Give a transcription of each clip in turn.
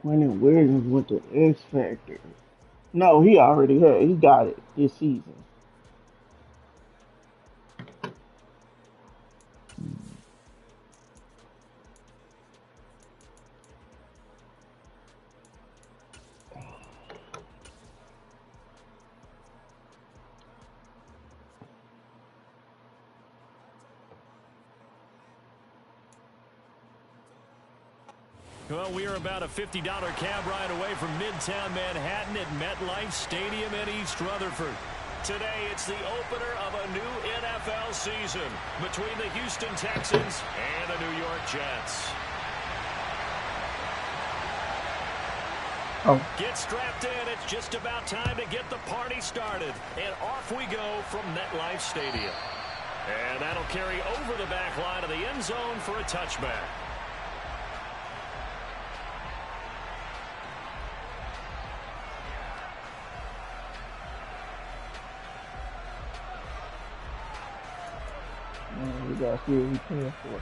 Quentin Williams with the X Factor. No, he got it this season. Well, we are about a $50 cab ride away from Midtown Manhattan at MetLife Stadium in East Rutherford. Today, it's the opener of a new NFL season between the Houston Texans and the New York Jets. Oh. Get strapped in. It's just about time to get the party started. And off we go from MetLife Stadium. And that'll carry over the back line of the end zone for a touchback. We gotta see what we paying for.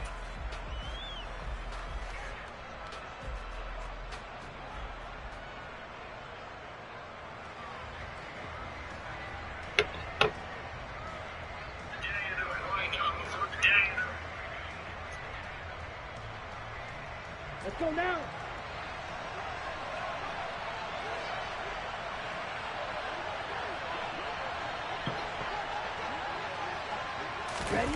Let's go now. Ready?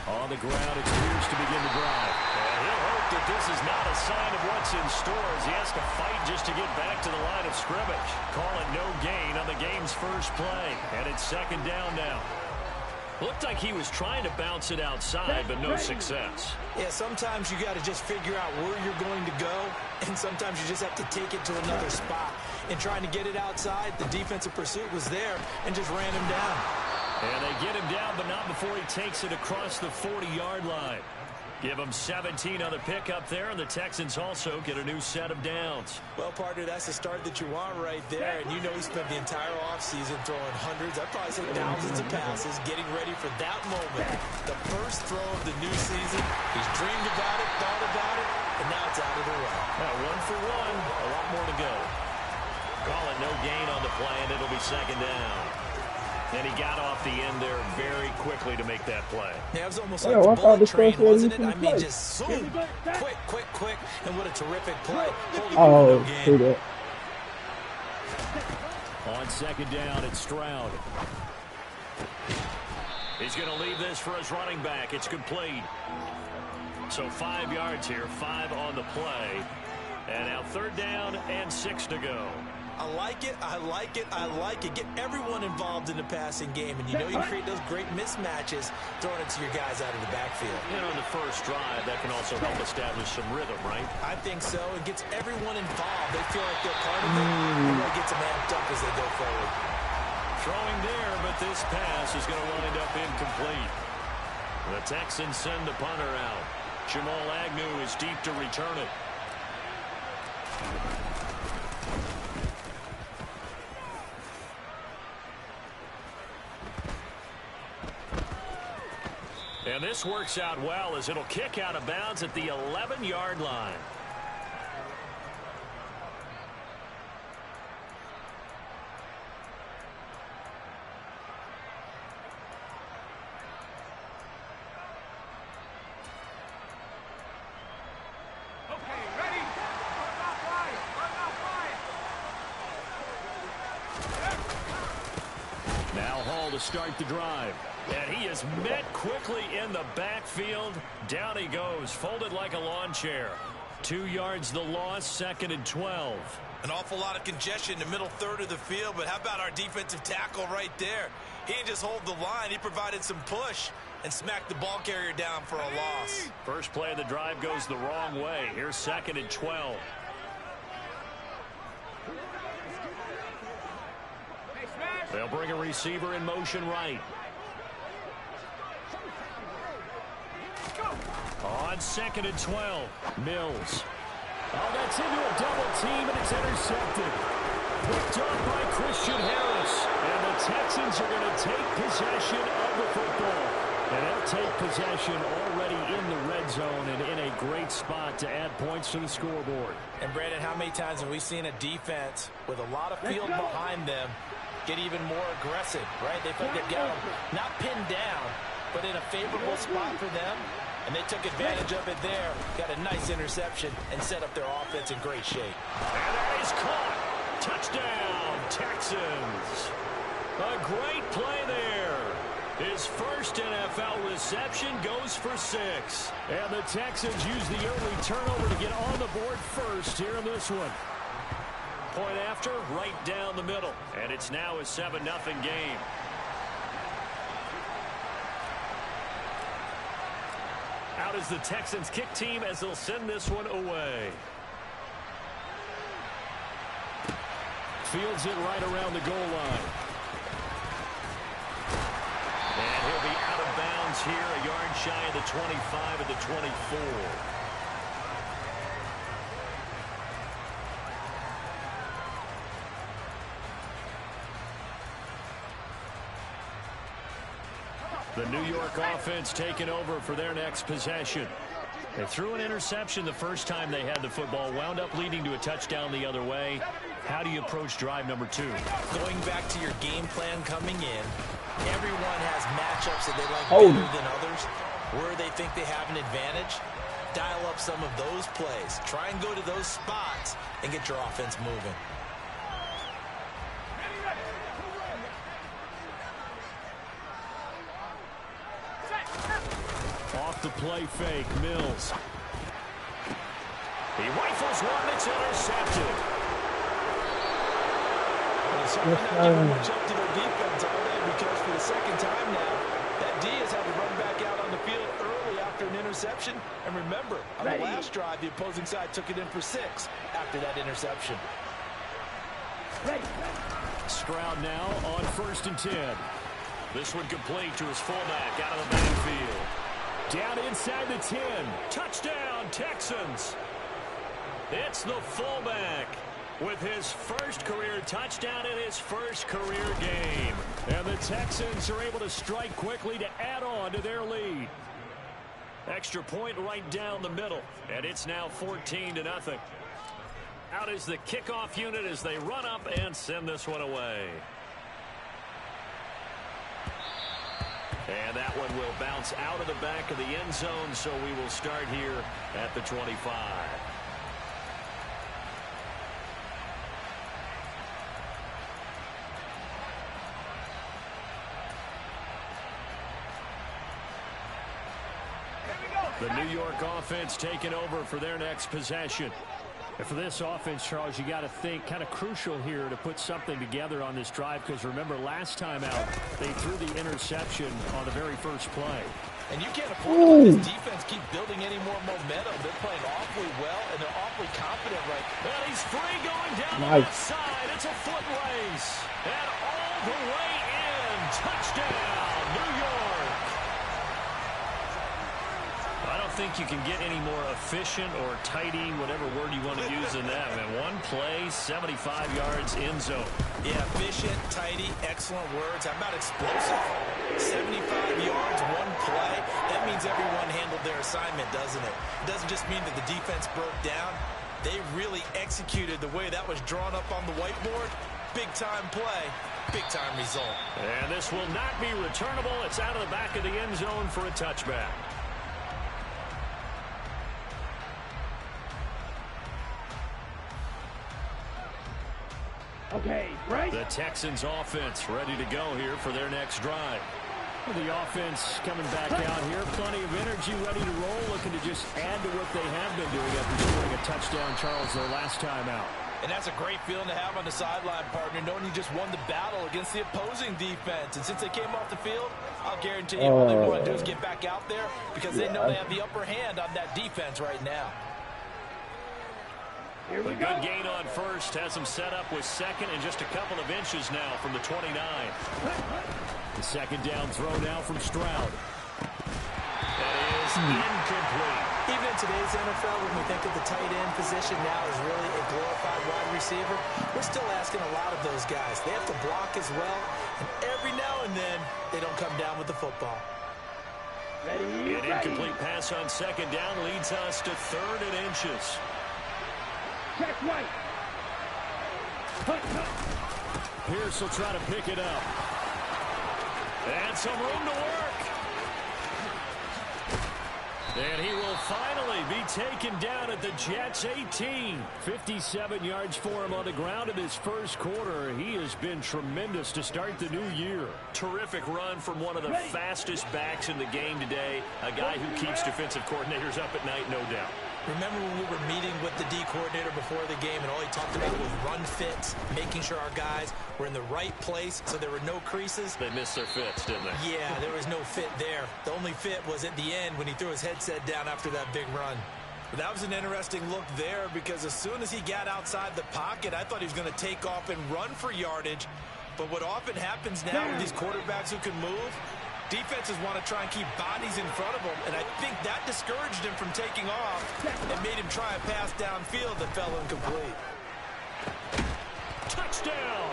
On the ground, it's Pierce to begin the drive. And he'll hope that this is not a sign of what's in store as he has to fight just to get back to the line of scrimmage. Call it no gain on the game's first play. And it's second down now. Looked like he was trying to bounce it outside, but no success. Yeah, sometimes you got to just figure out where you're going to go, and sometimes you just have to take it to another spot. In trying to get it outside, the defensive pursuit was there and just ran him down. And they get him down, but not before he takes it across the 40-yard line. Give him 17 on the pickup there, and the Texans also get a new set of downs. Well, partner, that's the start that you want right there. And you know he spent the entire offseason throwing hundreds, I'd probably say thousands of passes, getting ready for that moment. The first throw of the new season. He's dreamed about it, thought about it, and now it's out of the way. Now, 1 for 1, a lot more to go. Call it no gain on the play, and it'll be second down. And he got off the end there very quickly to make that play. Yeah, it was almost like the bullet train, wasn't it? I mean, just zoom, quick, and what a terrific play. Oh, see that. On second down, it's Stroud. He's going to leave this for his running back. It's complete. So 5 yards here, 5 on the play. And now third down and 6 to go. I like it. Get everyone involved in the passing game. And you know you create those great mismatches throwing it to your guys out of the backfield. You know, in the first drive, that can also help establish some rhythm, right? I think so. It gets everyone involved. They feel like they're part of it. It really gets them amped up as they go forward. Throwing there, but this pass is going to wind up incomplete. The Texans send the punter out. Jamal Agnew is deep to return it. And this works out well as it'll kick out of bounds at the 11-yard line. Okay, ready? Run out fire! Now Hall to start the drive. And he is met quickly in the backfield. Down he goes, folded like a lawn chair. 2 yards the loss, second and 12. An awful lot of congestion in the middle third of the field, but how about our defensive tackle right there? He didn't just hold the line, he provided some push and smacked the ball carrier down for a loss. First play of the drive goes the wrong way. Here's second and 12. They'll bring a receiver in motion right. On second and 12, Mills. Oh, that's into a double team, and it's intercepted. Picked off by Christian Harris. And the Texans are going to take possession of the football. And they'll take possession already in the red zone and in a great spot to add points to the scoreboard. And Brandon, how many times have we seen a defense with a lot of field behind them get even more aggressive, right? They think they've got them not pinned down, but in a favorable spot for them. And they took advantage of it there. Got a nice interception and set up their offense in great shape. And that is caught. Touchdown, Texans. A great play there. His first NFL reception goes for 6. And the Texans use the early turnover to get on the board first here in this one. Point after, right down the middle. And it's now a 7-0 game. Out is the Texans kick team as they'll send this one away. Fields it right around the goal line. And he'll be out of bounds here, a yard shy of the 25 at the 24. The New York offense taking over for their next possession. They threw an interception the first time they had the football, wound up leading to a touchdown the other way. How do you approach drive number 2? Going back to your game plan coming in, everyone has matchups that they like better than others. Where they think they have an advantage, dial up some of those plays. Try and go to those spots and get your offense moving. Off the play fake, Mills. He rifles one, it's intercepted. Well, certainly not giving much up to their defense, are they? Because for the second time now, that D has had to run back out on the field early after an interception. And remember, on the last drive, the opposing side took it in for 6 after that interception. Stroud now on 1st and 10. This one complete to his fullback out of the backfield. Down inside the 10. Touchdown, Texans. It's the fullback with his first career touchdown in his first career game. And the Texans are able to strike quickly to add on to their lead. Extra point right down the middle. And it's now 14-0. Out is the kickoff unit as they run up and send this one away. And that one will bounce out of the back of the end zone, so we will start here at the 25. The New York offense taking over for their next possession. And for this offense, Charles, you got to think kind of crucial here to put something together on this drive, because remember last time out they threw the interception on the very first play. And you can't afford to let this defense keep building any more momentum. They're playing awfully well, and they're awfully confident right now. And he's free going down the left side. It's a foot race. And all the way in. Touchdown, New York. I don't think you can get any more efficient or tidy, whatever word you want to use in that. Man, one play, 75 yards, end zone. Yeah, efficient, tidy, excellent words. How about explosive? 75 yards, one play. That means everyone handled their assignment, doesn't it? It doesn't just mean that the defense broke down. They really executed the way that was drawn up on the whiteboard. Big-time play, big-time result. And this will not be returnable. It's out of the back of the end zone for a touchback. Okay, right. The Texans offense ready to go here for their next drive. The offense coming back out here. Plenty of energy, ready to roll, looking to just add to what they have been doing after scoring a touchdown, Charles, their last time out. And that's a great feeling to have on the sideline, partner, knowing you just won the battle against the opposing defense. And since they came off the field, I'll guarantee you all they want to do is get back out there, because they know they have the upper hand on that defense right now. A good gain on first has him set up with second and just a couple of inches now from the 29. The second down throw now from Stroud. That is incomplete. Even in today's NFL, when we think of the tight end position now as really a glorified wide receiver, we're still asking a lot of those guys. They have to block as well, and every now and then they don't come down with the football. An incomplete pass on second down leads us to 3rd and inches. Check right. Pierce will try to pick it up. And some room to work. And he will finally be taken down at the Jets' 18. 57 yards for him on the ground in his first quarter. He has been tremendous to start the new year. Terrific run from one of the fastest backs in the game today. A guy who keeps defensive coordinators up at night, no doubt. Remember when we were meeting with the D coordinator before the game and all he talked about was run fits, making sure our guys were in the right place so there were no creases? They missed their fits, didn't they? Yeah, there was no fit there. The only fit was at the end when he threw his headset down after that big run. But that was an interesting look there because as soon as he got outside the pocket, I thought he was going to take off and run for yardage. But what often happens now with these quarterbacks who can move, defenses want to try and keep bodies in front of them, and I think that discouraged him from taking off and made him try a pass downfield that fell incomplete. Touchdown!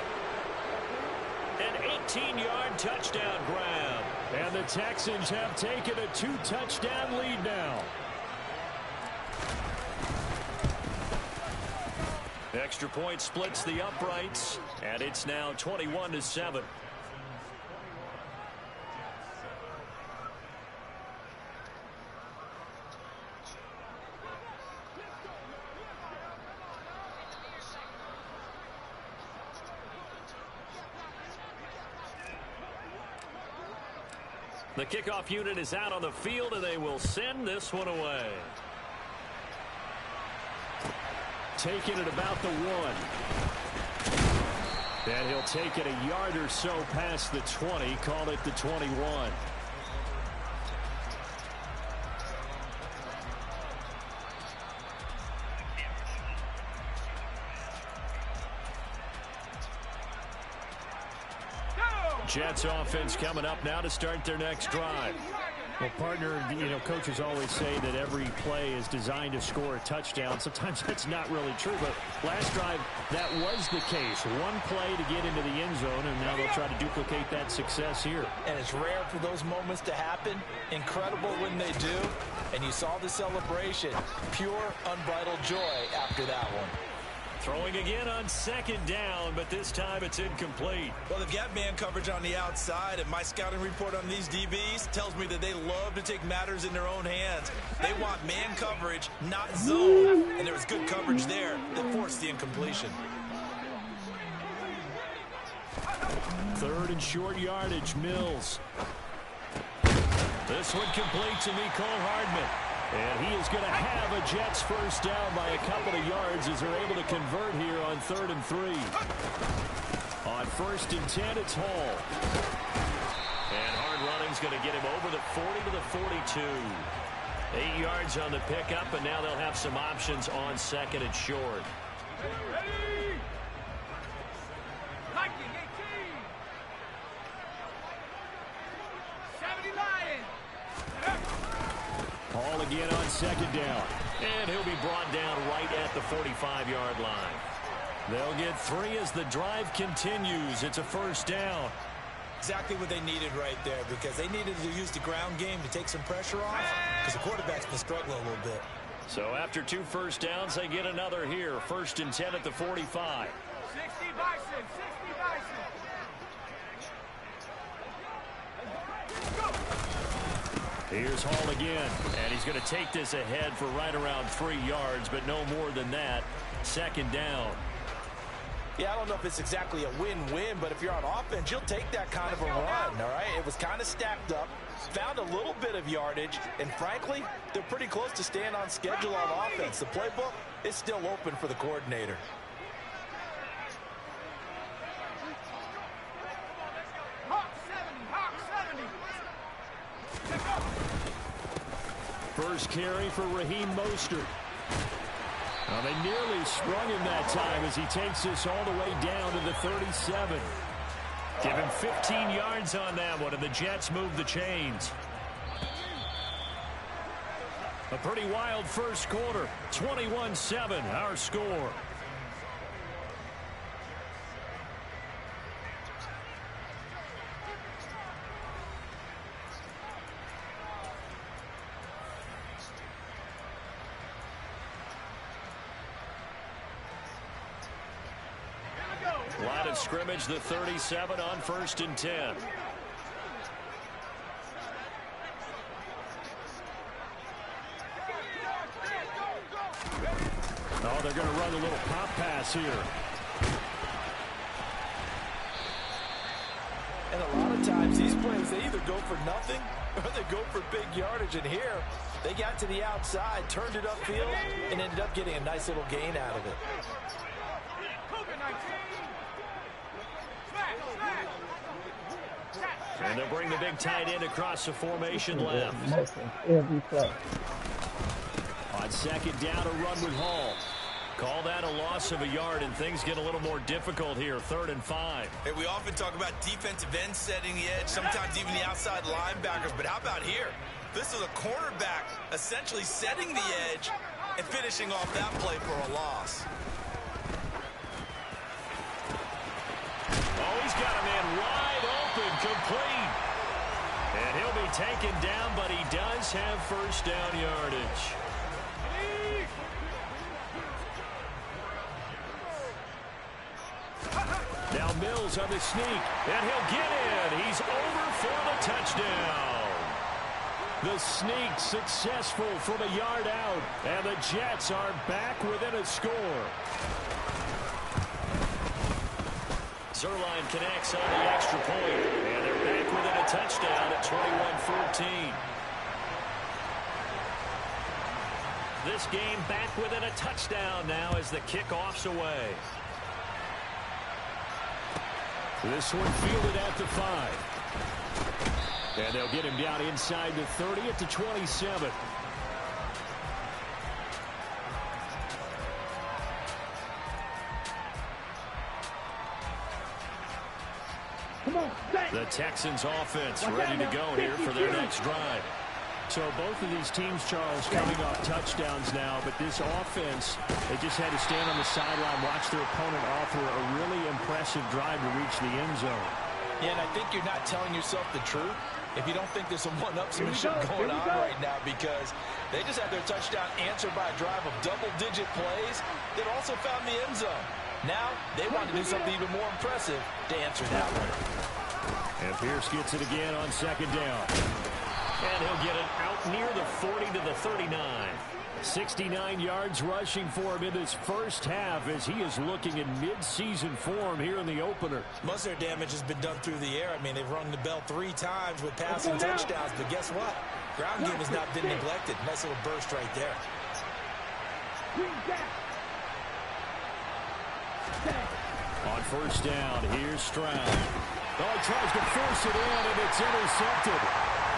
An 18-yard touchdown grab. And the Texans have taken a 2-touchdown lead now. Extra point splits the uprights, and it's now 21-7. The kickoff unit is out on the field, and they will send this one away. Taking it about the 1. And he'll take it a yard or so past the 20, call it the 21. Jets offense coming up now to start their next drive. Well, partner, coaches always say that every play is designed to score a touchdown. Sometimes that's not really true, but last drive, that was the case. One play to get into the end zone, and now they'll try to duplicate that success here. And it's rare for those moments to happen. Incredible when they do. And you saw the celebration. Pure, unbridled joy after that one. Throwing again on second down, but this time it's incomplete. Well, they've got man coverage on the outside, and my scouting report on these DBs tells me that they love to take matters in their own hands. They want man coverage, not zone. And there was good coverage there that forced the incompletion. 3rd and short yardage, Mills. This one complete to Mecole Hardman. And he is going to have a Jets first down by a couple of yards as they're able to convert here on 3rd and 3. On 1st and 10, it's Hall. And hard running's going to get him over the 40 to the 42. 8 yards on the pickup, and now they'll have some options on 2nd and short. Ready! Lightning 18! 70 Lions! Hall again on 2nd down. And he'll be brought down right at the 45-yard line. They'll get 3 as the drive continues. It's a first down. Exactly what they needed right there because they needed to use the ground game to take some pressure off because the quarterback's been struggling a little bit. So after 2 first downs, they get another here. 1st and 10 at the 45. 60 Bison! 60 Bison! Here's Hall again, and he's going to take this ahead for right around 3 yards, but no more than that. 2nd down. Yeah, I don't know if it's exactly a win-win, but if you're on offense, you'll take that kind of a run, all right? It was kind of stacked up, found a little bit of yardage, and frankly, they're pretty close to staying on schedule on offense. The playbook is still open for the coordinator. Hawk 70! Hawk 70! First carry for Raheem Mostert. Well, they nearly sprung him that time as he takes this all the way down to the 37. Give him 15 yards on that one, and the Jets move the chains. A pretty wild first quarter. 21-7, our score. of scrimmage, the 37 on 1st and 10. Oh, they're going to run a little pop pass here. And a lot of times these plays, they either go for nothing or they go for big yardage. And here, they got to the outside, turned it upfield, and ended up getting a nice little gain out of it. And they'll bring the big tight end across the formation left. Every play. On 2nd down, a run with Hall. Call that a loss of a yard, and things get a little more difficult here. 3rd and 5. Hey, we often talk about defensive ends setting the edge, sometimes even the outside linebackers. But how about here? This is a cornerback essentially setting the edge and finishing off that play for a loss. Oh, he's got a man wide open, complete. And he'll be taken down, but he does have 1st down yardage. Now Mills on the sneak, and he'll get in. He's over for the touchdown. The sneak successful from a yard out, and the Jets are back within a score. Zerline connects on the extra point, and they're back within a touchdown at 21-14. This game back within a touchdown now as the kickoff's away. This one fielded at the 5. And they'll get him down inside the 30 at the 27. The Texans offense ready to go here for their next drive. So both of these teams, Charles, coming off touchdowns now, but this offense, they just had to stand on the sideline, watch their opponent offer a really impressive drive to reach the end zone. Yeah, and I think you're not telling yourself the truth if you don't think there's some one-upsmanship going on right now, because they just had their touchdown answered by a drive of double-digit plays that also found the end zone. Now, they want to do something even more impressive to answer that one. And Pierce gets it again on 2nd down. And he'll get it out near the 40 to the 39. 69 yards rushing for him in this first half as he is looking in mid-season form here in the opener. Most of their damage has been done through the air. I mean, they've rung the bell 3 times with passing touchdowns, but guess what? Ground game has not been neglected. Nice little burst right there. On 1st down, here's Stroud. Oh, he tries to force it in, and it's intercepted.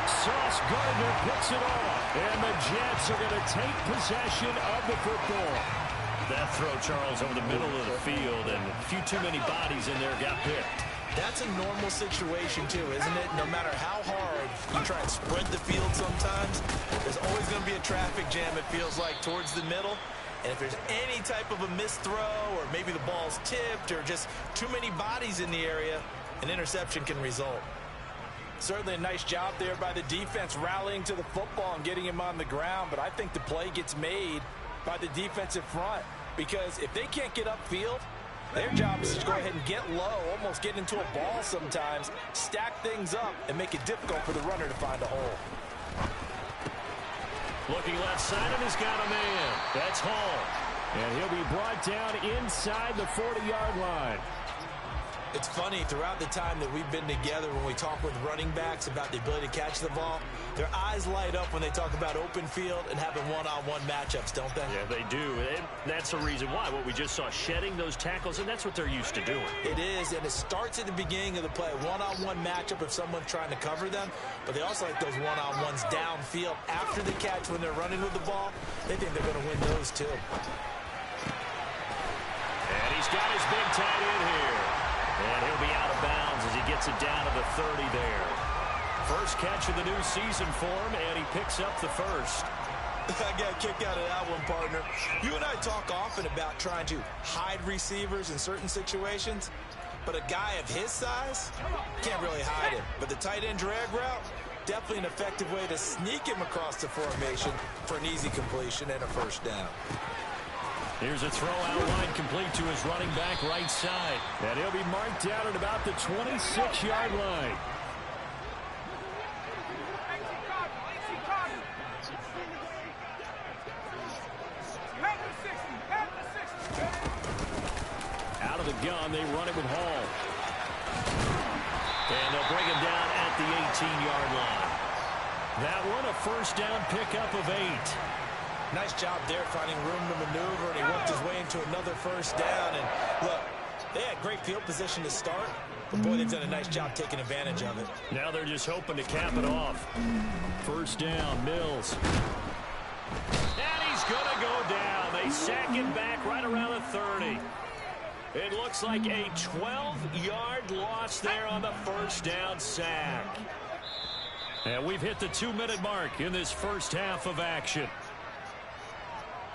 Sauce Gardner picks it off, and the Jets are going to take possession of the football. That throw, Charles, over the middle of the field, and a few too many bodies in there got picked. That's a normal situation, too, isn't it? No matter how hard you try and spread the field sometimes, there's always going to be a traffic jam, it feels like, towards the middle. And if there's any type of a missed throw, or maybe the ball's tipped, or just too many bodies in the area, an interception can result. Certainly a nice job there by the defense rallying to the football and getting him on the ground, but I think the play gets made by the defensive front, because if they can't get upfield, their job is to go ahead and get low, almost get into a ball sometimes, stack things up, and make it difficult for the runner to find a hole. Looking left side, and he's got a man. That's Hall. And he'll be brought down inside the 40-yard line. It's funny, throughout the time that we've been together, when we talk with running backs about the ability to catch the ball, their eyes light up when they talk about open field and having one-on-one matchups, don't they? Yeah, they do. And that's the reason why. What we just saw, shedding those tackles, and that's what they're used to doing. It is, and it starts at the beginning of the play. One-on-one matchup if someone's trying to cover them, but they also like those one-on-ones downfield after the catch when they're running with the ball. They think they're going to win those, too. And he's got his big tight end here. And he'll be out of bounds as he gets it down to the 30 there. First catch of the new season for him, and he picks up the first. I got a kick out of that one, partner. You and I talk often about trying to hide receivers in certain situations, but a guy of his size can't really hide him. But the tight end drag route, definitely an effective way to sneak him across the formation for an easy completion and a first down. Here's a throw out line complete to his running back right side. And he'll be marked down at about the 26-yard line. Out of the gun, they run it with Hall. And they'll bring him down at the 18-yard line. That one, a first down pickup of 8. Nice job there finding room to maneuver, and he worked his way into another first down. And look, they had great field position to start, but boy, they've done a nice job taking advantage of it. Now they're just hoping to cap it off. First down, Mills. And he's going to go down. They sack him back right around the 30. It looks like a 12-yard loss there on the first down sack. And we've hit the 2-minute mark in this first half of action.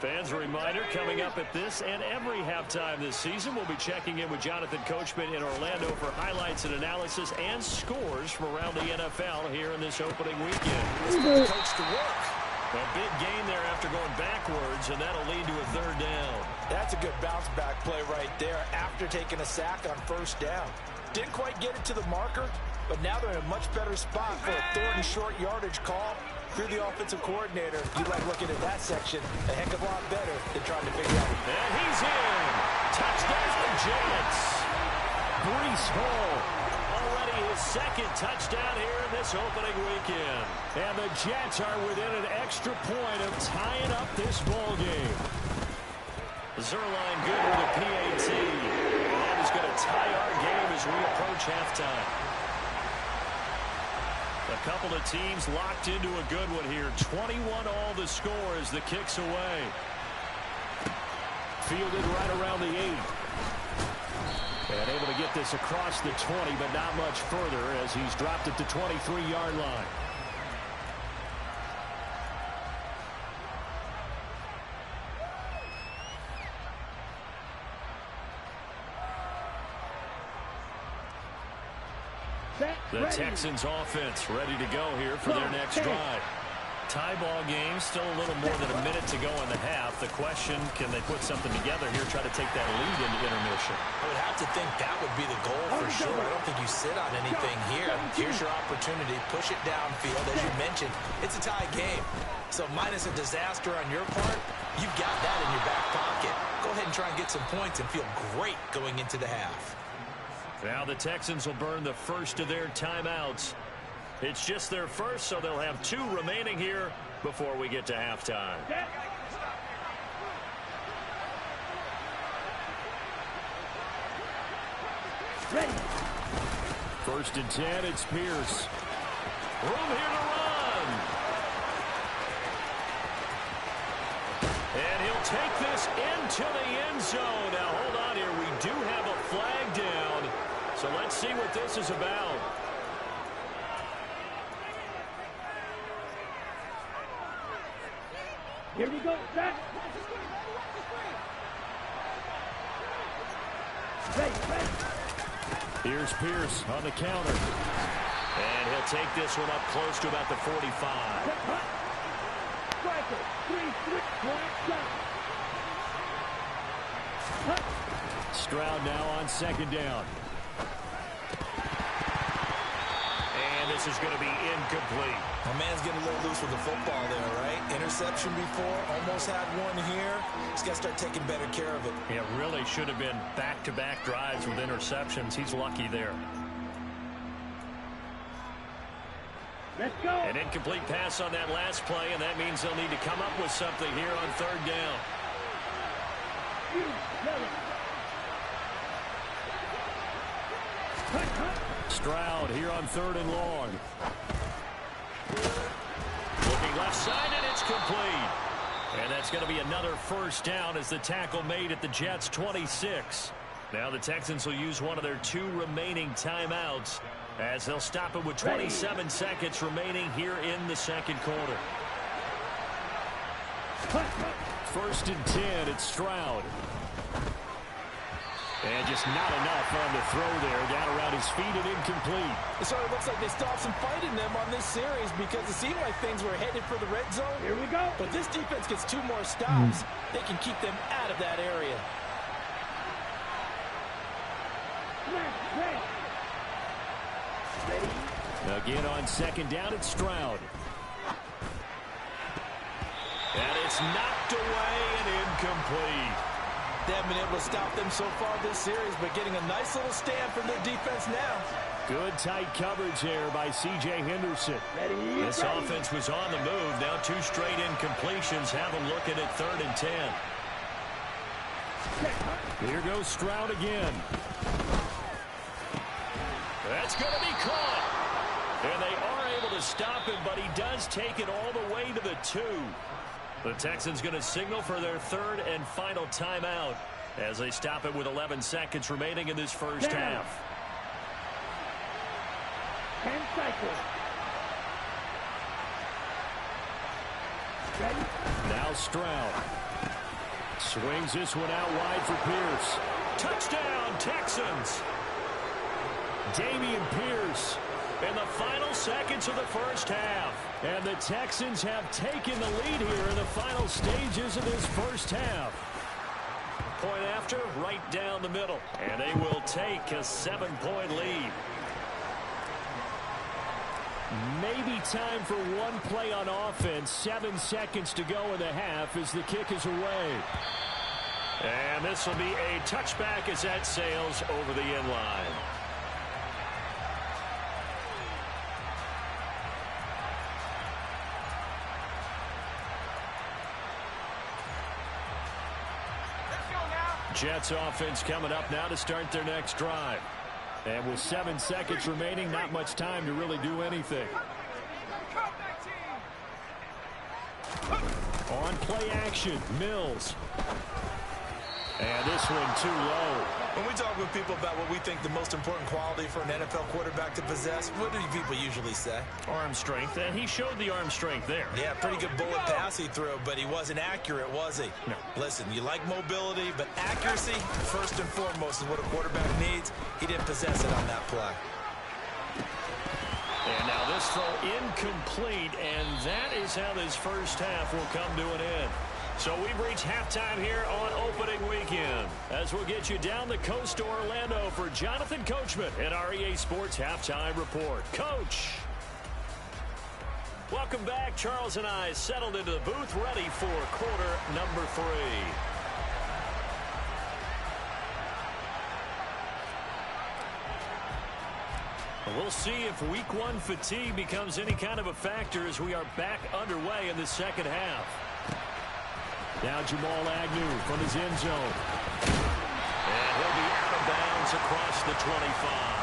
Fans, a reminder, coming up at this and every halftime this season, we'll be checking in with Jonathan Coachman in Orlando for highlights and analysis and scores from around the NFL here in this opening weekend. Let's put the coach to work. A big gain there after going backwards, and that'll lead to a third down. That's a good bounce-back play right there after taking a sack on first down. Didn't quite get it to the marker, but now they're in a much better spot for a third and short yardage call. Through the offensive coordinator, you like looking at that section a heck of a lot better than trying to figure out. And he's in. Touchdown the Jets. Breece Hall, already his second touchdown here in this opening weekend. And the Jets are within an extra point of tying up this ball game. Zerline good with a PAT. And is going to tie our game as we approach halftime. A couple of teams locked into a good one here. 21 all the score as the kick's away. Fielded right around the 8. And able to get this across the 20, but not much further as he's dropped at the 23-yard line. The Texans offense ready to go here for their next drive. Tie ball game, still a little more than a minute to go in the half. The question, can they put something together here, try to take that lead into intermission? I would have to think that would be the goal for sure. I don't think you sit on anything here. Here's your opportunity. Push it downfield. As you mentioned, it's a tie game. So minus a disaster on your part, you've got that in your back pocket. Go ahead and try and get some points and feel great going into the half. Now the Texans will burn the first of their timeouts. It's just their first, so they'll have 2 remaining here before we get to halftime. Ready. First and 10, it's Pierce. Room here to run. And he'll take this into the end zone. Now, hold on here. We do have a flag down. So let's see what this is about. Here we go. Set. Ready. Here's Pierce on the counter. And he'll take this one up close to about the 45. Striker. 3-3. Stroud now on second down. And this is going to be incomplete. My man's getting a little loose with the football there, right? Interception before, almost had one here. He's got to start taking better care of it. It really should have been back-to-back drives with interceptions. He's lucky there. Let's go. An incomplete pass on that last play, and that means they'll need to come up with something here on third down. Stroud here on third and long. Looking left side, and it's complete. And that's going to be another first down as the tackle made at the Jets' 26. Now the Texans will use one of their 2 remaining timeouts as they'll stop it with 27 seconds remaining here in the second quarter. First and 10, it's Stroud. And just not enough on the throw there. Down around his feet and incomplete. So it looks like they still have some fight in them on this series because it seemed like things were headed for the red zone. Here we go. But this defense gets 2 more stops. They can keep them out of that area. Again on second down, it's Stroud. And it's knocked away and incomplete. They haven't been able to stop them so far this series, but getting a nice little stand from their defense now. Good tight coverage there by C.J. Henderson. This offense was on the move. Now 2 straight incompletions have them looking at 3rd and 10. Here goes Stroud again. That's going to be caught. And they are able to stop him, but he does take it all the way to the 2. The Texans going to signal for their 3rd and final timeout as they stop it with 11 seconds remaining in this first half. 10 seconds. Now Stroud swings this one out wide for Pierce. Touchdown, Texans! Dameon Pierce in the final seconds of the first half. And the Texans have taken the lead here in the final stages of this first half. Point after, right down the middle. And they will take a 7-point lead. Maybe time for one play on offense. 7 seconds to go in the half as the kick is away. And this will be a touchback as that sails over the end line. Jets offense coming up now to start their next drive. And with 7 seconds remaining, not much time to really do anything. On play action, Mills. And this one too low. When we talk with people about what we think the most important quality for an NFL quarterback to possess, what do people usually say? Arm strength, and he showed the arm strength there. Yeah, pretty good bullet pass he threw, but he wasn't accurate, was he? No. Listen, you like mobility, but accuracy, first and foremost, is what a quarterback needs. He didn't possess it on that play. And now this throw incomplete, and that is how this first half will come to an end. So we've reached halftime here on opening weekend as we'll get you down the coast to Orlando for Jonathan Coachman and our EA Sports Halftime Report. Coach. Welcome back. Charles and I settled into the booth ready for quarter number 3. We'll see if week 1 fatigue becomes any kind of a factor as we are back underway in the second half. Now Jamal Agnew from his end zone. And he'll be out of bounds across the 25.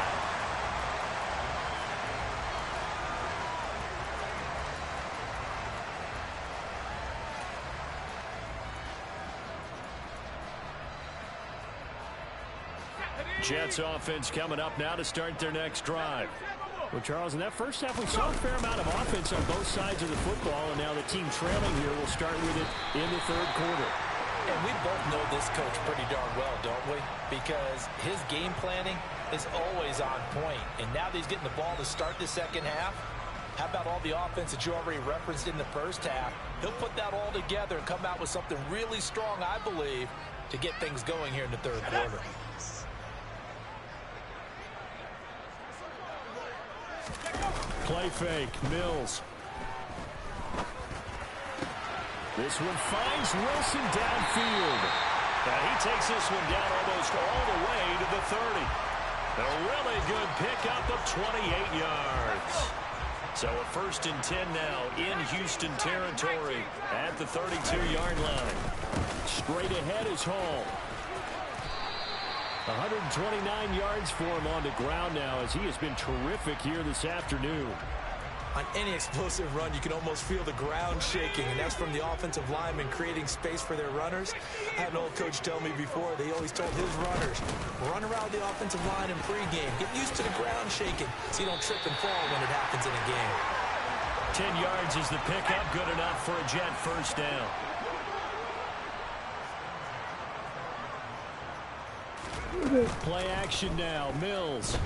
Jets offense coming up now to start their next drive. Well, Charles, in that first half, we saw a fair amount of offense on both sides of the football, and now the team trailing here will start with it in the third quarter. And we both know this coach pretty darn well, don't we? Because his game planning is always on point. And now that he's getting the ball to start the second half, how about all the offense that you already referenced in the first half? He'll put that all together and come out with something really strong, I believe, to get things going here in the third quarter. Play fake, Mills. This one finds Wilson downfield. He takes this one down almost all the way to the 30. A really good pickup of 28 yards. So a 1st and 10 now in Houston territory at the 32-yard line. Straight ahead is Hall. 129 yards for him on the ground now as he has been terrific here this afternoon. On any explosive run, you can almost feel the ground shaking, and that's from the offensive linemen creating space for their runners. I had an old coach tell me before, they always told his runners, run around the offensive line in pregame. Get used to the ground shaking so you don't trip and fall when it happens in a game. 10 yards is the pickup, good enough for a Jet first down. Play action now. Mills.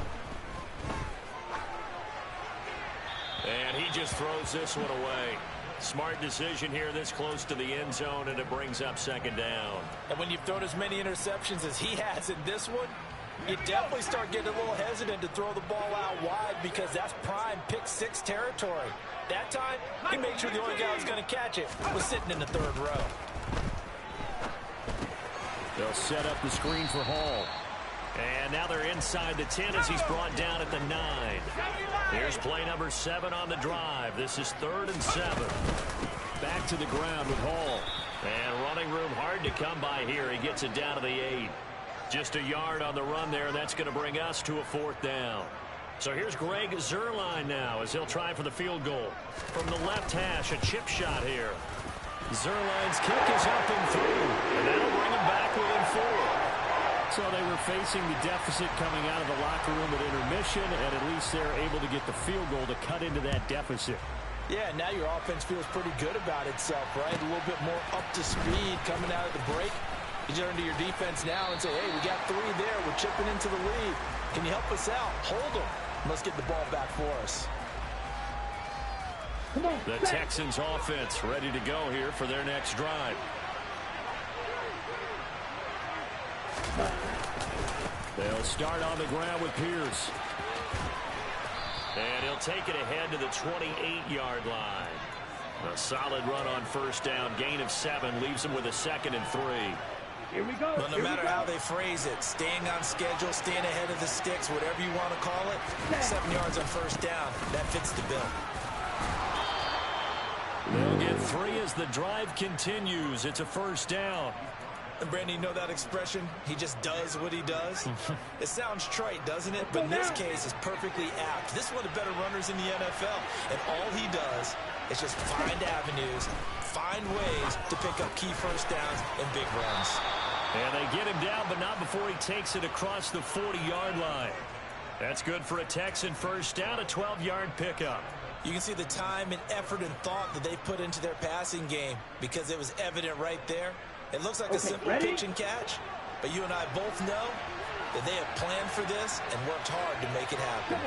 And he just throws this one away. Smart decision here this close to the end zone, and it brings up second down. And when you've thrown as many interceptions as he has in this one, you definitely start getting a little hesitant to throw the ball out wide because that's prime pick six territory. That time, he made sure the only guy who was going to catch it was sitting in the third row. They'll set up the screen for Hall. And now they're inside the 10 as he's brought down at the 9. Here's play number 7 on the drive. This is 3rd and 7. Back to the ground with Hall. And running room hard to come by here. He gets it down to the 8. Just a yard on the run there, and that's going to bring us to a 4th down. So here's Greg Zuerlein now as he'll try for the field goal. From the left hash, a chip shot here. Zuerlein's kick is up and through, and that'll bring him back within 4. So they were facing the deficit coming out of the locker room at intermission, and at least they're able to get the field goal to cut into that deficit. Yeah, now your offense feels pretty good about itself, right? A little bit more up to speed coming out of the break. You turn to your defense now and say, hey, we got 3 there. We're chipping into the lead. Can you help us out? Hold them. Let's get the ball back for us. The Texans offense ready to go here for their next drive. They'll start on the ground with Pierce. And he'll take it ahead to the 28-yard line. A solid run on first down. Gain of 7 leaves him with a 2nd and 3. Here we go. Well, no matter how they phrase it, staying on schedule, staying ahead of the sticks, whatever you want to call it, 7 yards on first down, that fits the bill. They'll get 3 as the drive continues. It's a first down. And Brandon, you know that expression? He just does what he does? It sounds trite, doesn't it? But in this case, it's perfectly apt. This is one of the better runners in the NFL. And all he does is just find avenues, find ways to pick up key first downs and big runs. And they get him down, but not before he takes it across the 40-yard line. That's good for a Texan first down, a 12-yard pickup. You can see the time and effort and thought that they put into their passing game because it was evident right there. It looks like a simple pitch and catch, but you and I both know that they have planned for this and worked hard to make it happen.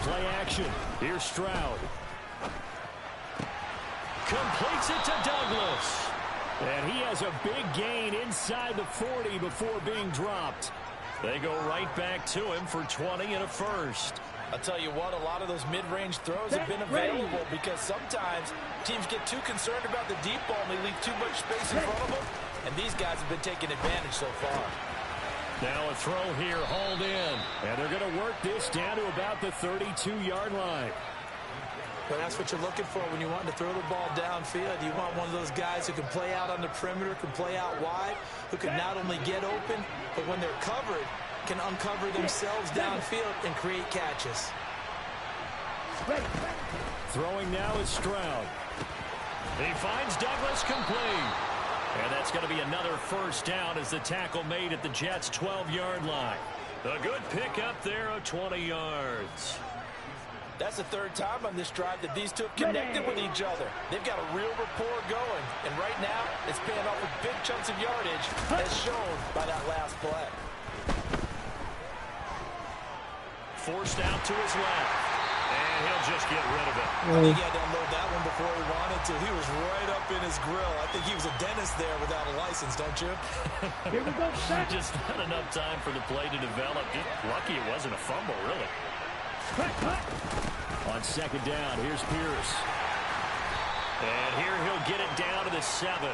Play action. Here's Stroud. Completes it to Douglas. And he has a big gain inside the 40 before being dropped. They go right back to him for 20 and a first. I'll tell you what, a lot of those mid-range throws have been available because sometimes teams get too concerned about the deep ball and they leave too much space in front of them. And these guys have been taking advantage so far. Now a throw here, hauled in. And they're going to work this down to about the 32-yard line. But that's what you're looking for when you want to throw the ball downfield. You want one of those guys who can play out on the perimeter, can play out wide, who can not only get open, but when they're covered, can uncover themselves downfield and create catches. Throwing now is Stroud. He finds Douglas complete. And that's going to be another first down as the tackle made at the Jets' 12-yard line. A good pickup there of 20 yards. That's the 3rd time on this drive that these two have connected with each other. They've got a real rapport going. And right now, it's paying off with big chunks of yardage as shown by that last play. Forced out to his left. And he'll just get rid of it. I think he had to unload that one before he wanted to. He was right up in his grill. I think he was a dentist there without a license, don't you? Here we go. Just not enough time for the play to develop. Lucky it wasn't a fumble, really. On second down, here's Pierce. And here he'll get it down to the 7.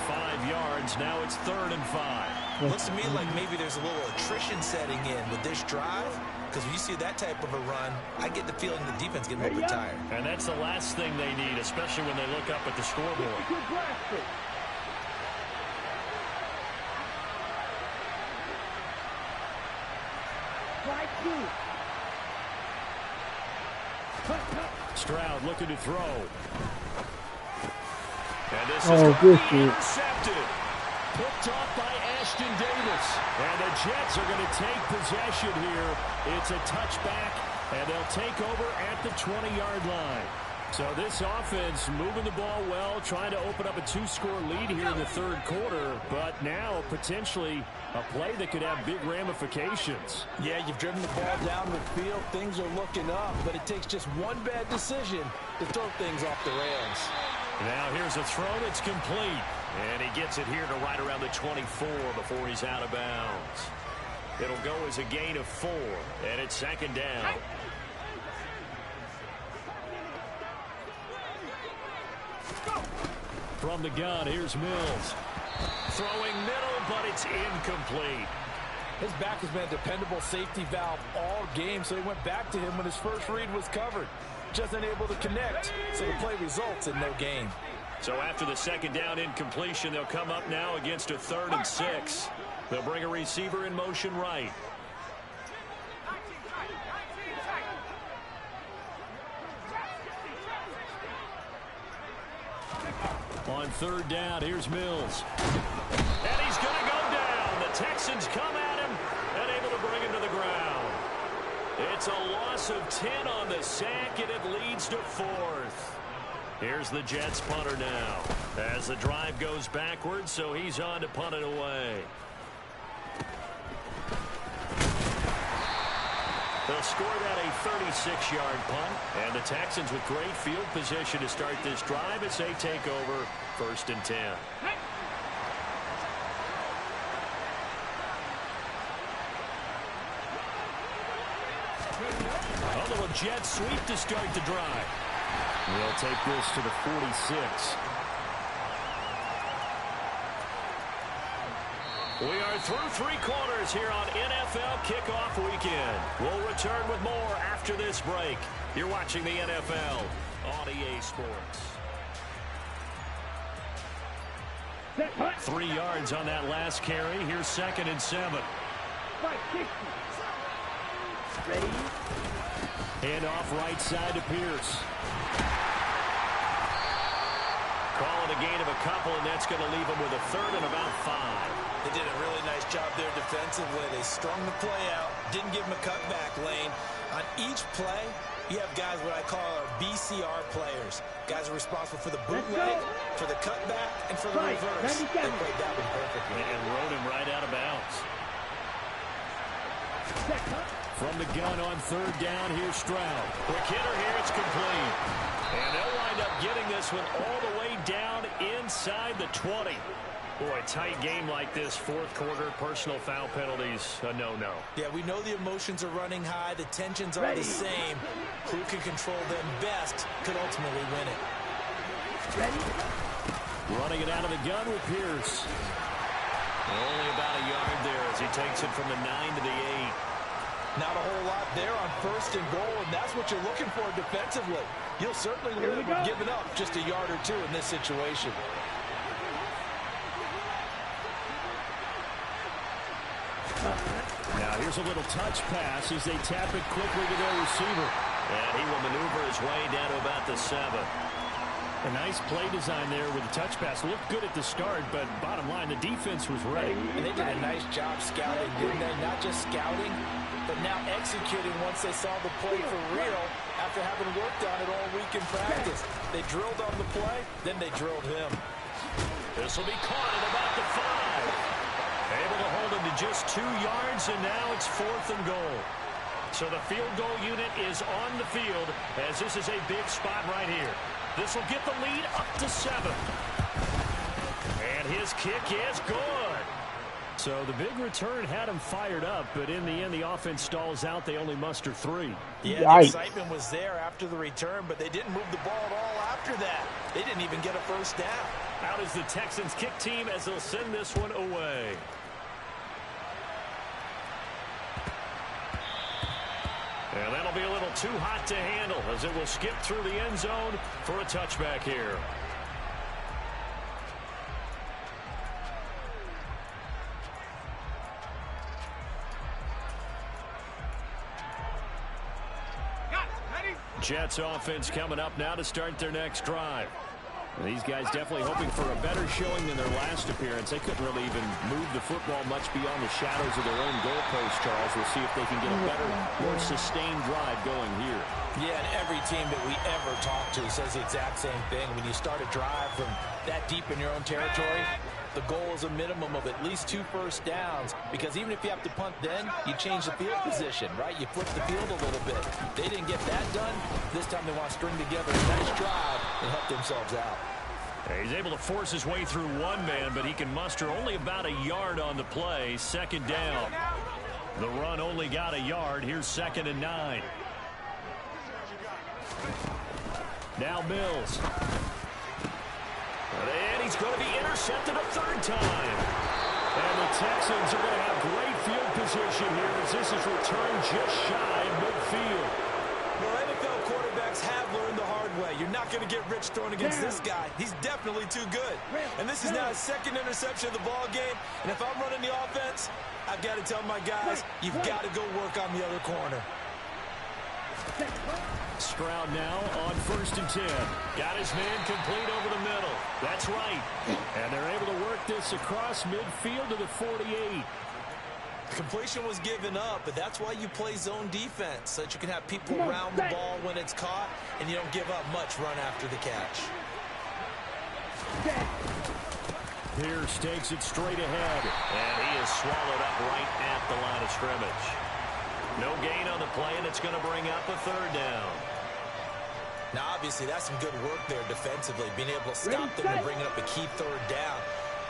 5 yards. Now it's 3rd and 5. Looks to me like maybe there's a little attrition setting in with this drive. Because when you see that type of a run, I get the feeling the defense getting a little bit tired. And that's the last thing they need, especially when they look up at the scoreboard. Stroud looking to throw. And this is intercepted. Picked off by Ashton Davis. And the Jets are going to take possession here. It's a touchback, and they'll take over at the 20-yard line. So this offense moving the ball well, trying to open up a 2-score lead here in the third quarter, but now potentially a play that could have big ramifications. Yeah, you've driven the ball down the field. Things are looking up, but it takes just one bad decision to throw things off the rails. Now here's a throw that's complete, and he gets it here to right around the 24 before he's out of bounds. It'll go as a gain of 4, and it's second down. From the gun, here's Mills. Throwing middle, but it's incomplete. His back has been a dependable safety valve all game, so he went back to him when his first read was covered. Just unable to connect, so the play results in no gain. So after the second down incompletion, they'll come up now against a 3rd and 6. They'll bring a receiver in motion right. On 3rd down, here's Mills. And he's going to go down. The Texans come at him and able to bring him to the ground. It's a loss of 10 on the sack, and it leads to 4th. Here's the Jets punter now as the drive goes backwards, so he's on to punt it away. They'll score that a 36-yard punt, and the Texans with great field position to start this drive as they take over 1st and 10. A little jet sweep to start the drive. We'll take this to the 46. We are through 3 quarters here on NFL Kickoff Weekend. We'll return with more after this break. You're watching the NFL on EA Sports. 3 yards on that last carry. Here's 2nd and 7. Ready? Hand off right side to Pierce. Call it a gain of a couple, and that's going to leave him with a 3rd and about 5. They did a really nice job there defensively. They strung the play out, didn't give him a cutback lane. On each play, you have guys what I call our BCR players. Guys are responsible for the bootleg, for the cutback, and for the reverse. They played that one perfectly. And rode him right out of bounds. From the gun on 3rd down, here's Stroud. Quick hitter here, it's complete. And they'll wind up getting this one all the way down inside the 20. Boy, tight game like this, 4th quarter, personal foul penalties, a no-no. Yeah, we know the emotions are running high, the tensions are the same. Who can control them best could ultimately win it. Running it out of the gun with Pierce. Only about a yard there as he takes it from the 9 to the 8. Not a whole lot there on 1st and goal, and that's what you're looking for defensively. You'll certainly live with giving up just a yard or 2 in this situation. Now here's a little touch pass as they tap it quickly to their receiver. And he will maneuver his way down to about the 7. A nice play design there with the touch pass. Looked good at the start, but bottom line, the defense was ready. And they did a nice job scouting, didn't they? Not just scouting, but now executing once they saw the play for real after having worked on it all week in practice. They drilled on the play, then they drilled him. This will be caught at about the 5. Able to hold him to just 2 yards, and now it's 4th and goal. So the field goal unit is on the field as this is a big spot right here. This will get the lead up to 7. And his kick is good. So the big return had him fired up, but in the end, the offense stalls out. They only muster 3. Yeah, the excitement was there after the return, but they didn't move the ball at all after that. They didn't even get a first down. Out is the Texans kick team as they'll send this one away. And that'll be a little too hot to handle as it will skip through the end zone for a touchback here. Jets offense coming up now to start their next drive. These guys definitely hoping for a better showing than their last appearance. They couldn't really even move the football much beyond the shadows of their own goalpost, Charles. We'll see if they can get a better, more sustained drive going here. Yeah, and every team that we ever talk to says the exact same thing. When you start a drive from that deep in your own territory, the goal is a minimum of at least 2 first downs, because even if you have to punt then, you change the field position, right? You flip the field a little bit. They didn't get that done. This time they want to string together a nice drive and help themselves out. He's able to force his way through one man, but he can muster only about a yard on the play. Second down. The run only got a yard. Here's 2nd and 9. Now Mills. And he's going to be intercepted a 3rd time. And the Texans are going to have great field position here as this is returned just shy of midfield. Well, NFL quarterbacks have learned the hard way. You're not going to get rich throwing against this guy. He's definitely too good. And this is now his 2nd interception of the ball game. And if I'm running the offense, I've got to tell my guys, you've got to go work on the other corner. Stroud now on 1st and 10. Got his man complete over the middle. That's right. And they're able to work this across midfield to the 48. Completion was given up, but that's why you play zone defense, so that you can have people around the ball when it's caught, and you don't give up much run after the catch. Pierce takes it straight ahead, and he is swallowed up right at the line of scrimmage. No gain on the play, and it's going to bring up a 3rd down. Now, obviously, that's some good work there defensively, being able to stop them and bringing up a key 3rd down.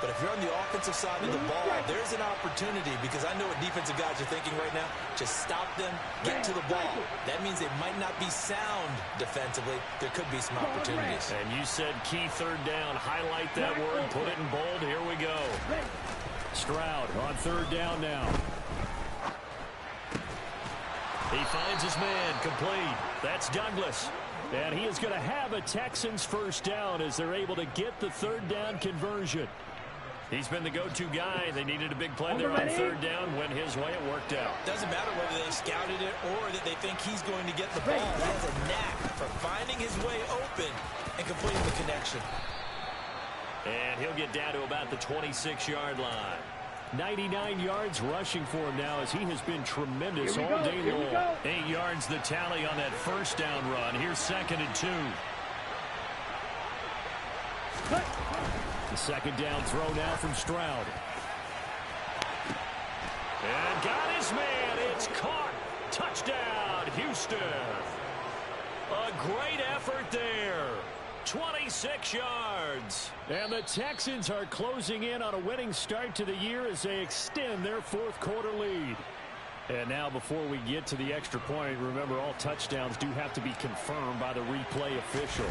But if you're on the offensive side of the ball, there's an opportunity, because I know what defensive guys are thinking right now. Just stop them, get to the ball. That means they might not be sound defensively. There could be some opportunities. And you said key 3rd down. Highlight that word, put it in bold. Here we go. Stroud on 3rd down now. He finds his man complete. That's Douglas. And he is going to have a Texans 1st down as they're able to get the 3rd down conversion. He's been the go-to guy. They needed a big play there on 3rd down. Went his way. It worked out. Doesn't matter whether they scouted it or that they think he's going to get the ball. He has a knack for finding his way open and completing the connection. And he'll get down to about the 26-yard line. 99 yards rushing for him now as he has been tremendous all day long. 8 yards the tally on that 1st down run. Here's 2nd and 2. The 2nd down throw now from Stroud. And got his man. It's caught. Touchdown, Houston. A great effort there. 26 yards. And the Texans are closing in on a winning start to the year as they extend their 4th quarter lead. And now before we get to the extra point, remember all touchdowns do have to be confirmed by the replay official.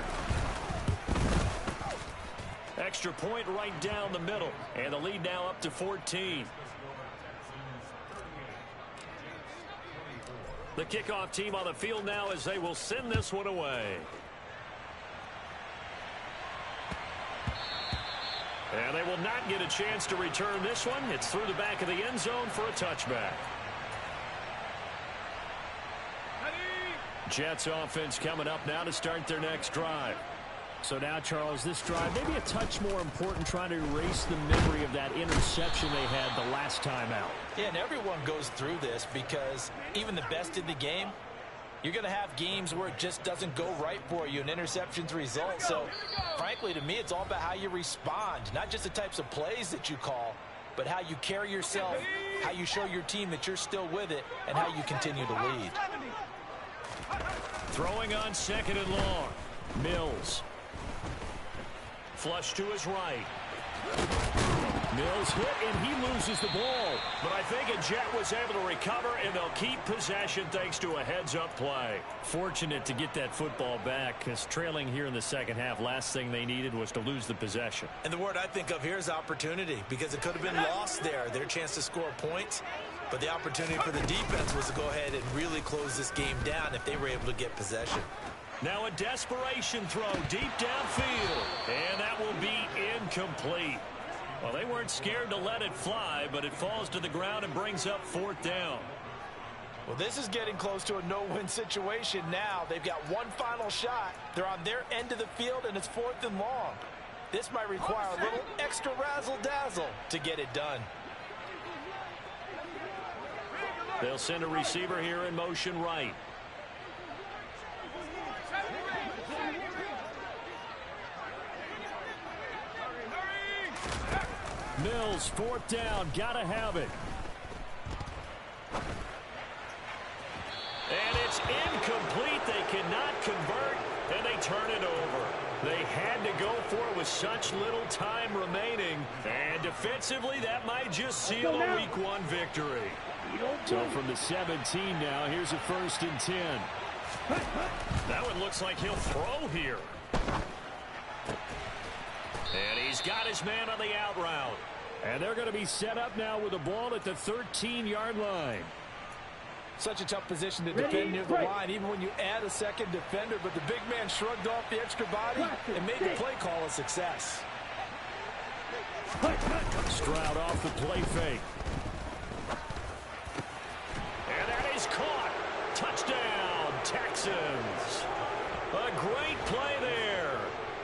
Extra point right down the middle. And the lead now up to 14. The kickoff team on the field now as they will send this one away. And they will not get a chance to return this one. It's through the back of the end zone for a touchback. Jets offense coming up now to start their next drive. So now, Charles, this drive maybe a touch more important, trying to erase the memory of that interception they had the last time out. Yeah, and everyone goes through this because even the best in the game, you're going to have games where it just doesn't go right for you, and interceptions result. So, frankly, to me, it's all about how you respond, not just the types of plays that you call, but how you carry yourself, how you show your team that you're still with it, and how you continue to lead. Throwing on 2nd and long. Mills. Flush to his right. Mills hit, and he loses the ball. But I think a Jet was able to recover, and they'll keep possession thanks to a heads-up play. Fortunate to get that football back, because trailing here in the second half, last thing they needed was to lose the possession. And the word I think of here is opportunity, because it could have been lost there, their chance to score points. But the opportunity for the defense was to go ahead and really close this game down if they were able to get possession. Now a desperation throw deep downfield, and that will be incomplete. Well, they weren't scared to let it fly, but it falls to the ground and brings up 4th down. Well, this is getting close to a no-win situation now. They've got one final shot. They're on their end of the field, and it's 4th and long. This might require a little extra razzle-dazzle to get it done. They'll send a receiver here in motion right. Mills, 4th down, gotta have it. And it's incomplete. They cannot convert, and they turn it over. They had to go for it with such little time remaining. And defensively, that might just seal a Week 1 victory. So from the 17 now, here's a 1st and 10. That one looks like he'll throw here. And he's got his man on the out route. And they're going to be set up now with the ball at the 13-yard line. Such a tough position to defend near the line, even when you add a second defender. But the big man shrugged off the extra body and made the play call a success. Stroud off the play fake. And that is caught. Touchdown, Texans. A great play there.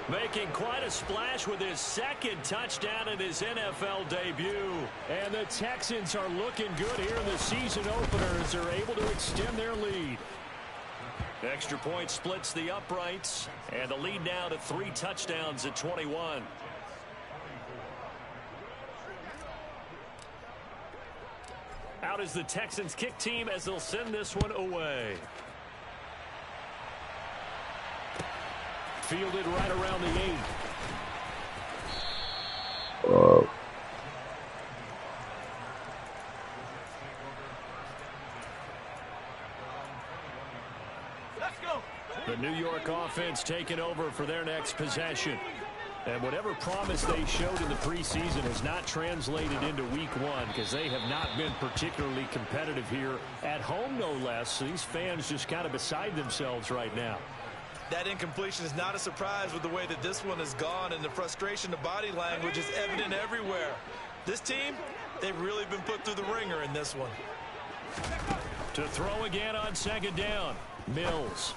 Making quite a splash with his 2nd touchdown in his NFL debut. And the Texans are looking good here in the season opener as they're able to extend their lead. Extra point splits the uprights. And the lead now to 3 touchdowns at 21. Out is the Texans kick team as they'll send this one away. Fielded right around the 8. Let's go. The New York offense taking over for their next possession. And whatever promise they showed in the preseason has not translated into Week 1 because they have not been particularly competitive here at home, no less. These fans just kind of beside themselves right now. That incompletion is not a surprise with the way that this one has gone, and the frustration of body language is evident everywhere. This team, they've really been put through the ringer in this one. To throw again on 2nd down, Mills.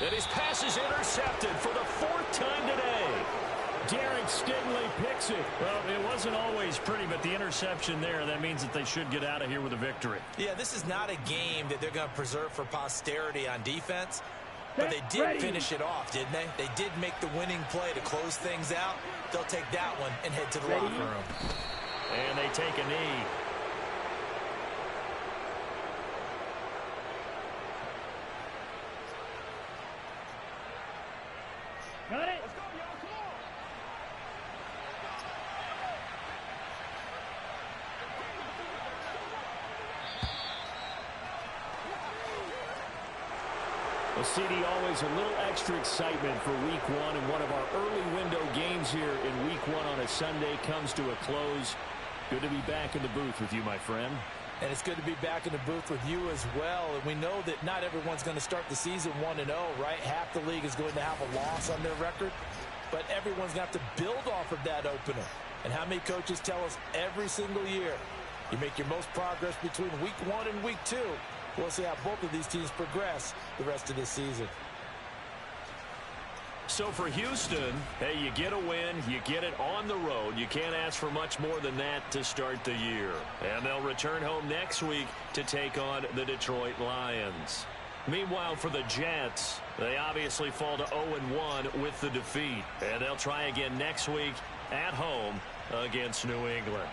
And his pass is intercepted for the 4th time today. Derek Stingley picks it. Well, it wasn't always pretty, but the interception there, that means that they should get out of here with a victory. Yeah, this is not a game that they're going to preserve for posterity on defense. But they did finish it off, didn't they? They did make the winning play to close things out. They'll take that one and head to the locker room. And they take a knee. Got it. Let's go, y'all. Come on. Well, CD, always a little extra excitement for Week 1, and one of our early window games here in Week 1 on a Sunday comes to a close. Good to be back in the booth with you, my friend. And it's good to be back in the booth with you as well. And we know that not everyone's going to start the season 1-0, right? Half the league is going to have a loss on their record. But everyone's going to have to build off of that opener. And how many coaches tell us every single year, you make your most progress between Week 1 and Week 2. We'll see how both of these teams progress the rest of this season. So for Houston, hey, you get a win, you get it on the road. You can't ask for much more than that to start the year. And they'll return home next week to take on the Detroit Lions. Meanwhile, for the Jets, they obviously fall to 0-1 with the defeat. And they'll try again next week at home against New England.